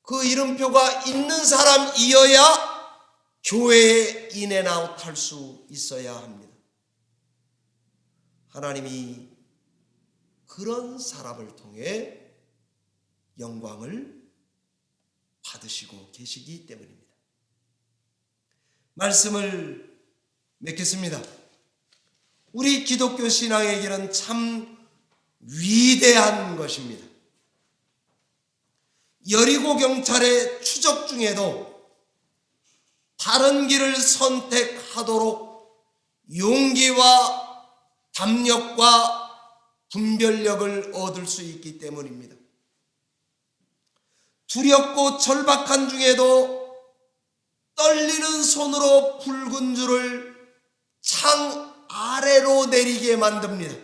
그 이름표가 있는 사람이어야 교회에 인앤아웃 할 수 있어야 합니다. 하나님이 그런 사람을 통해 영광을 받으시고 계시기 때문입니다. 말씀을 맺겠습니다. 우리 기독교 신앙의 길은 참 위대한 것입니다. 여리고 경찰의 추적 중에도 다른 길을 선택하도록 용기와 담력과 분별력을 얻을 수 있기 때문입니다. 두렵고 절박한 중에도 떨리는 손으로 붉은 줄을 창 아래로 내리게 만듭니다.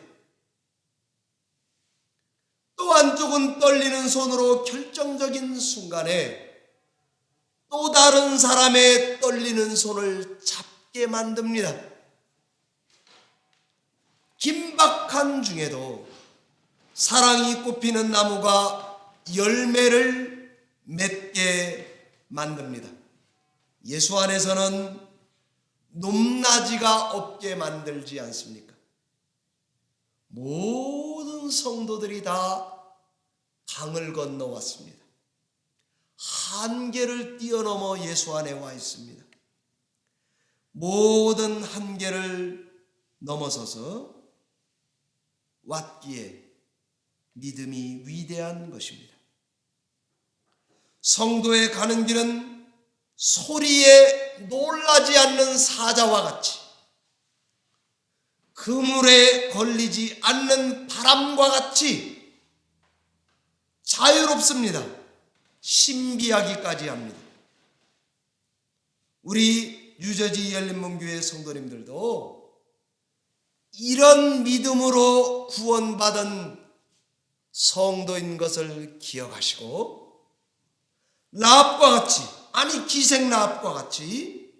또 한쪽은 떨리는 손으로 결정적인 순간에 또 다른 사람의 떨리는 손을 잡게 만듭니다. 긴박한 중에도 사랑이 꽃피는 나무가 열매를 맺게 만듭니다. 예수 안에서는 높낮이가 없게 만들지 않습니까? 모든 성도들이 다 강을 건너왔습니다. 한계를 뛰어넘어 예수 안에 와 있습니다. 모든 한계를 넘어서서 왔기에 믿음이 위대한 것입니다. 성도의 가는 길은 소리에 놀라지 않는 사자와 같이 그물에 걸리지 않는 바람과 같이 자유롭습니다. 신비하기까지 합니다. 우리 뉴저지 열린문교회 성도님들도 이런 믿음으로 구원받은 성도인 것을 기억하시고 라합과 같이, 아니 기생 라합과 같이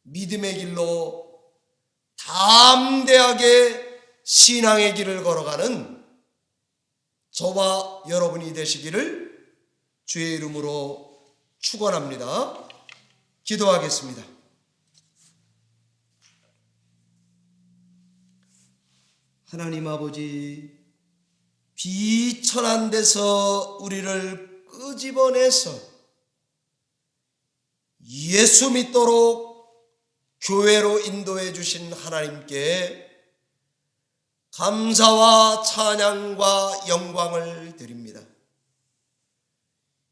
믿음의 길로 담대하게 신앙의 길을 걸어가는 저와 여러분이 되시기를 주의 이름으로 축원합니다. 기도하겠습니다. 하나님 아버지, 비천한 데서 우리를 끄집어내서 예수 믿도록 교회로 인도해 주신 하나님께 감사와 찬양과 영광을 드립니다.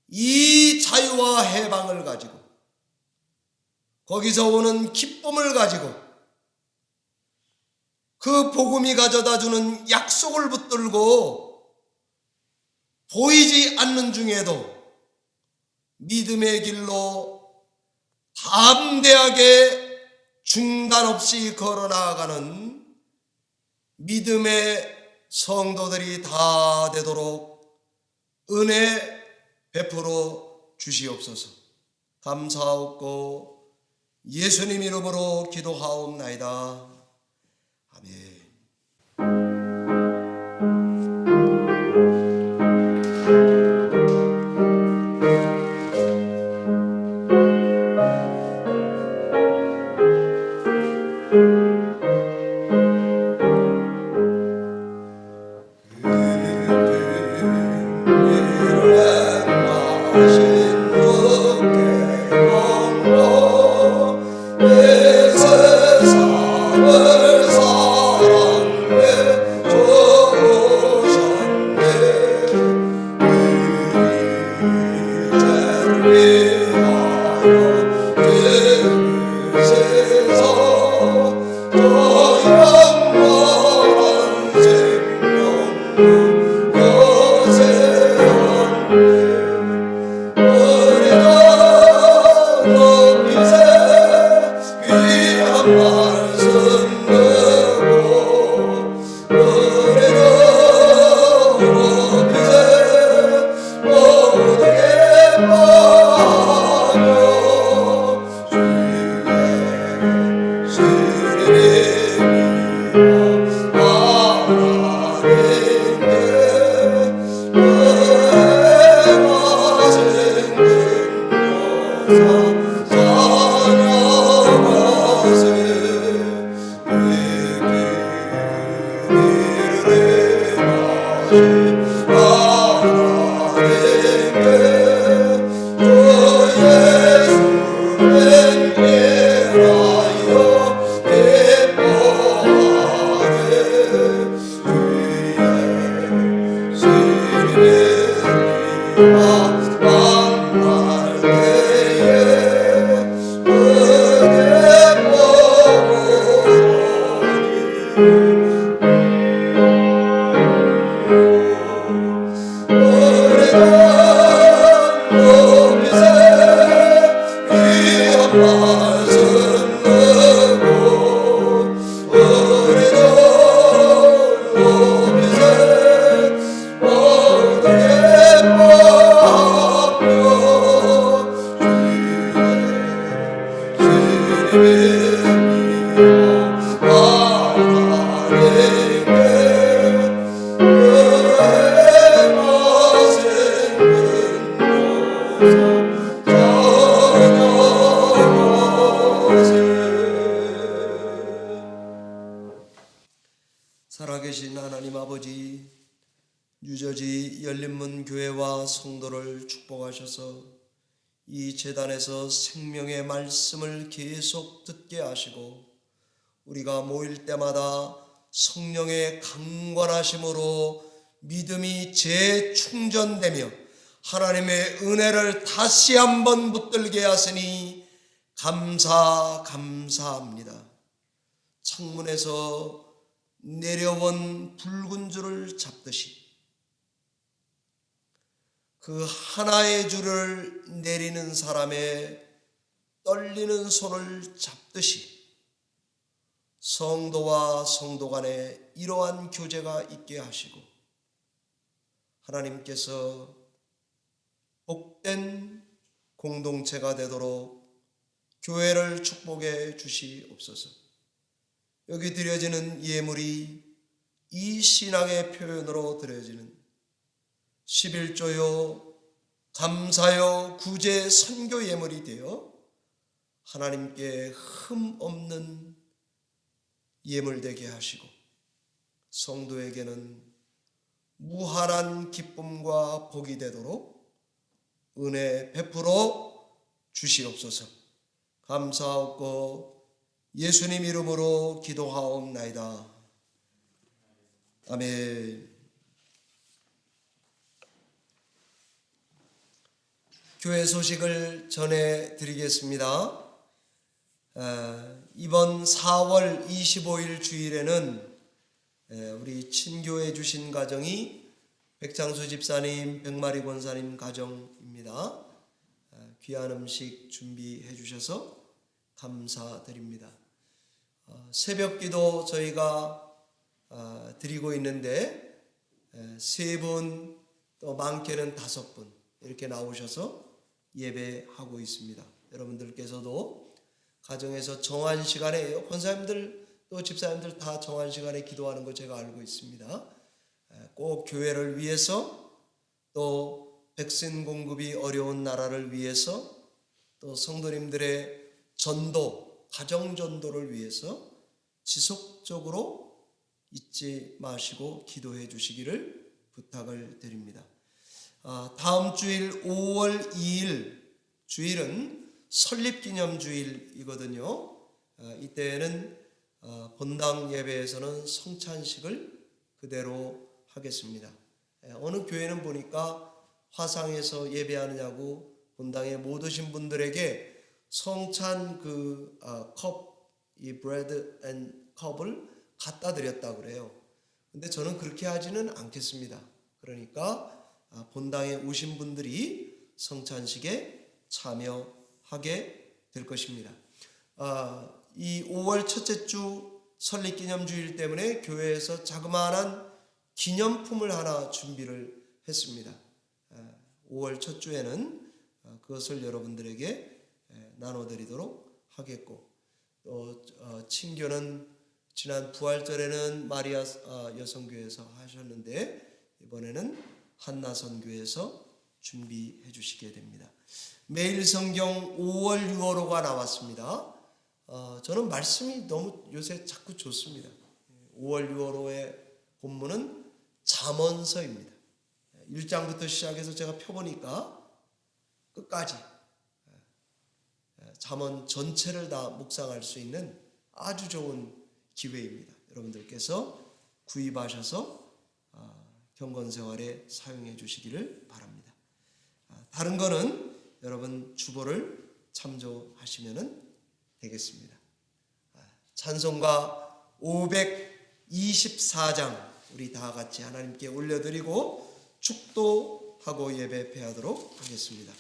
이 자유와 해방을 가지고 거기서 오는 기쁨을 가지고 그 복음이 가져다 주는 약속을 붙들고 보이지 않는 중에도 믿음의 길로 담대하게 중단 없이 걸어 나아가는 믿음의 성도들이 다 되도록 은혜 베풀어 주시옵소서. 감사하옵고 예수님 이름으로 기도하옵나이다. 아멘. 살아계신 하나님 아버지, 유저지 열린문 교회와 성도를 축복하셔서 이 제단에서 생명의 말씀을 계속 듣게 하시고 우리가 모일 때마다 성령의 강권하심으로 믿음이 재충전되며 하나님의 은혜를 다시 한번 붙들게 하시니 감사합니다. 창문에서 내려온 붉은 줄을 잡듯이 그 하나의 줄을 내리는 사람의 떨리는 손을 잡듯이 성도와 성도 간에 이러한 교제가 있게 하시고 하나님께서 복된 공동체가 되도록 교회를 축복해 주시옵소서. 여기 드려지는 예물이 이 신앙의 표현으로 드려지는 11조요, 감사요, 구제, 선교 예물이 되어 하나님께 흠 없는 예물 되게 하시고 성도에게는 무한한 기쁨과 복이 되도록 은혜 베풀어 주시옵소서. 감사하옵고 예수님 이름으로 기도하옵나이다. 아멘. 교회 소식을 전해 드리겠습니다. 이번 4월 25일 주일에는 우리 친교해 주신 가정이 백창수 집사님, 백마리 권사님 가정입니다. 귀한 음식 준비해 주셔서 감사드립니다. 새벽기도 저희가 드리고 있는데 3분, 또 많게는 5분 이렇게 나오셔서 예배하고 있습니다. 여러분들께서도 가정에서 정한 시간에, 권사님들 또 집사님들 다 정한 시간에 기도하는 거 제가 알고 있습니다. 꼭 교회를 위해서, 또 백신 공급이 어려운 나라를 위해서, 또 성도님들의 전도, 가정 전도를 위해서 지속적으로 잊지 마시고 기도해 주시기를 부탁을 드립니다. 다음 주일 5월 2일 주일은 설립기념주일이거든요. 이때에는 본당 예배에서는 성찬식을 그대로 하겠습니다. 어느 교회는 보니까 화상에서 예배하느냐고 본당에 못 오신 분들에게 성찬 컵, 이 브레드 앤 컵을 갖다 드렸다 그래요. 근데 저는 그렇게 하지는 않겠습니다. 그러니까 본당에 오신 분들이 성찬식에 참여하게 될 것입니다. 이 5월 첫째 주 설립기념주일 때문에 교회에서 자그마한 기념품을 하나 준비를 했습니다. 5월 첫 주에는 그것을 여러분들에게 나눠드리도록 하겠고, 또 친교는 지난 부활절에는 마리아 여성교회에서 하셨는데 이번에는 한나선교회에서 준비해 주시게 됩니다. 매일 성경 5월 6월호가 나왔습니다. 저는 말씀이 너무 요새 자꾸 좋습니다. 5월 6월호의 본문은 잠언서입니다. 1장부터 시작해서 제가 펴보니까 끝까지 잠언 전체를 다 묵상할 수 있는 아주 좋은 기회입니다. 여러분들께서 구입하셔서 경건생활에 사용해 주시기를 바랍니다. 다른 거는 여러분 주보를 참조하시면 되겠습니다. 찬송가 524장 우리 다 같이 하나님께 올려드리고 축도하고 예배 패하도록 하겠습니다.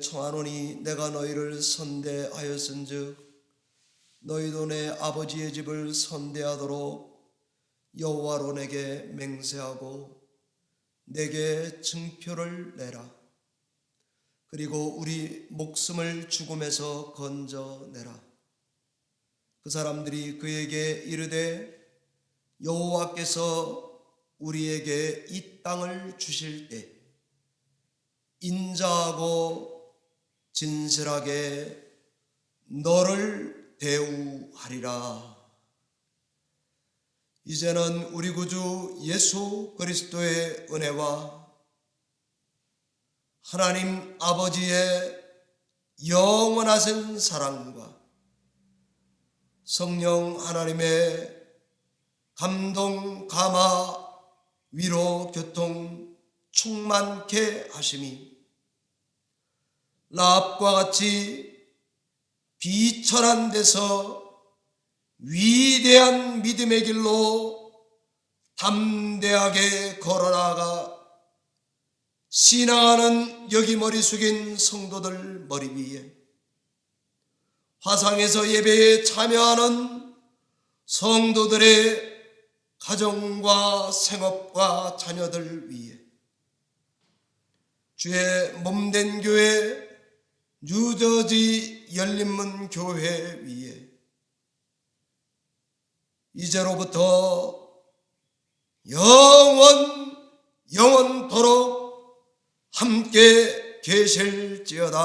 청하노니 내가 너희를 선대하였은즉 너희도 내 아버지의 집을 선대하도록 여호와로 내게 맹세하고 내게 증표를 내라. 그리고 우리 목숨을 죽음에서 건져내라. 그 사람들이 그에게 이르되 여호와께서 우리에게 이 땅을 주실 때 인자하고 진실하게 너를 대우하리라. 이제는 우리 구주 예수 그리스도의 은혜와 하나님 아버지의 영원하신 사랑과 성령 하나님의 감동, 감화, 위로, 교통 충만케 하심이 라합과 같이 비천한 데서 위대한 믿음의 길로 담대하게 걸어나가 신앙하는 여기 머리 숙인 성도들 머리 위에 화상에서 예배에 참여하는 성도들의 가정과 생업과 자녀들 위에 주의 몸된 교회 뉴저지 열린문 교회 위에 이제로부터 영원토록 함께 계실지어다.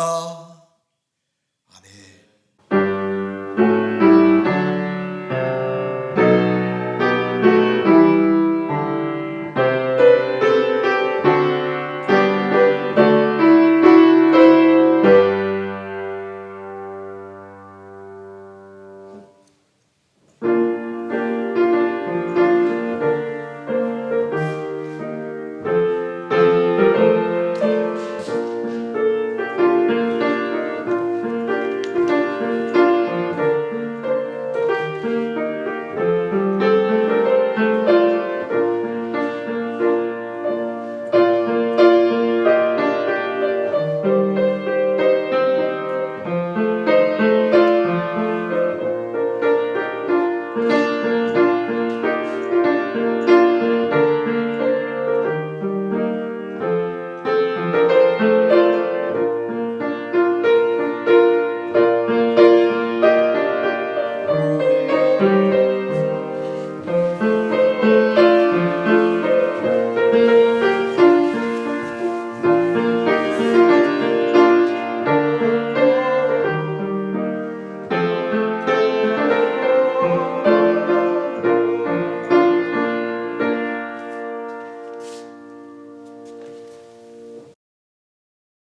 아멘.